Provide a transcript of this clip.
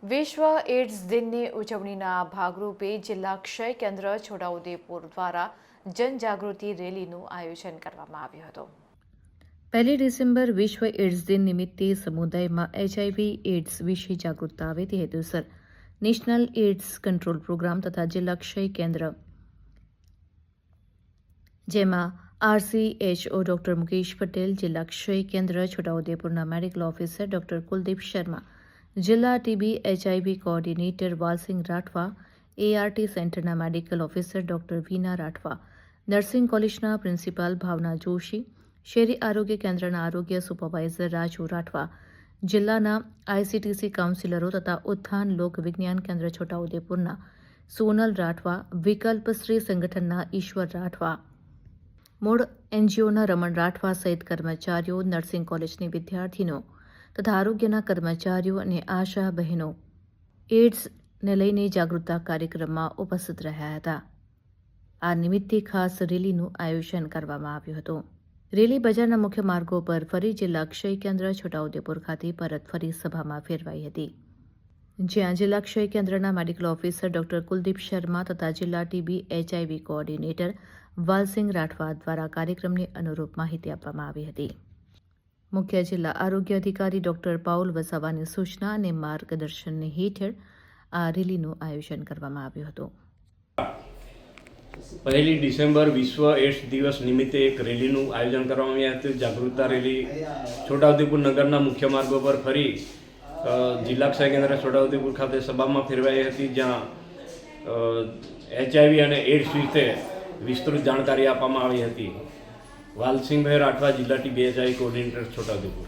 વિશ્વ એડ્સ દિનની ઉજવણીના ભાગરૂપે જિલ્લા ક્ષય કેન્દ્ર છોટાઉદેપુર દ્વારા જનજાગૃતિ રેલીનું આયોજન કરવામાં આવ્યું હતું। 1 ડિસેમ્બર વિશ્વ એડ્સ દિન નિમિત્તે સમુદાયમાં HIV એડ્સ વિશે જાગૃતતા આવે તે હેતુસર નેશનલ એડ્સ કંટ્રોલ પ્રોગ્રામ તથા જિલ્લા ક્ષય કેન્દ્ર જેમાં RCHO ડોક્ટર મુકેશ પટેલ, જિલ્લા ક્ષય કેન્દ્ર છોટાઉદેપુરના medical officer doctor Kuldeep Sharma, જિલ્લા TB HIV coordinator Walsingh Rathwa, ART સેન્ટરના medical officer doctor Veena Rathwa, nursing કોલેજના પ્રિન્સિપાલ ભાવના જોશી, શહેરી આરોગ્ય કેન્દ્રના આરોગ્ય સુપરવાઇઝર રાજુ રાઠવા, જિલ્લાના ICTC કાઉન્સિલરો તથા ઉત્થાન લોક વિજ્ઞાન કેન્દ્ર છોટાઉદેપુરના સોનલ રાઠવા, વિકલ્પશ્રી સંગઠનના ઈશ્વર રાઠવા, મૂળ NGOના રમણ રાઠવા સહિત કર્મચારીઓ, નર્સિંગ કોલેજની વિદ્યાર્થીઓ તથા આરોગ્યના કર્મચારીઓ અને આશા બહેનો એડ્સને લઈને જાગૃતતા કાર્યક્રમમાં ઉપસ્થિત રહ્યા હતા। આ નિમિત્તે ખાસ રેલીનું આયોજન કરવામાં આવ્યું હતું। રેલી બજારના મુખ્ય માર્ગો પર ફરી જિલ્લા ક્ષય કેન્દ્ર છોટાઉદેપુર ખાતે પરત ફરી સભામાં ફેરવાઈ હતી, જ્યાં જિલ્લા ક્ષય કેન્દ્રના medical officer doctor Kuldeep Sharma તથા જિલ્લા TB HIV coordinator Walsingh Rathwa દ્વારા કાર્યક્રમને અનુરૂપ માહિતી આપવામાં આવી હતી। મુખ્ય જિલ્લા આરોગ્ય અધિકારી ડોક્ટર પાઉલ વસાવાની સૂચના અને માર્ગદર્શન હેઠળ આ રેલીનું આયોજન કરવામાં આવ્યું હતું। 1 ડિસેમ્બર વિશ્વ એડ્સ દિવસ નિમિત્તે એક રેલીનું આયોજન કરવામાં આવ્યું હતું। જાગૃતતા રેલી છોટાઉદેપુર નગરના મુખ્ય માર્ગો પર ફરી જિલ્લા ક્ષય કેન્દ્ર છોટાઉદેપુર ખાતે સભામાં ફેરવાઈ હતી, જ્યાં HIV અને એડ્સ વિશે વિસ્તૃત જાણકારી આપવામાં આવી હતી। વાલસિંગભાઈ રાઠવા, જિલ્લા TB HIV કોઓર્ડિનેટર છોટાઉદેપુર।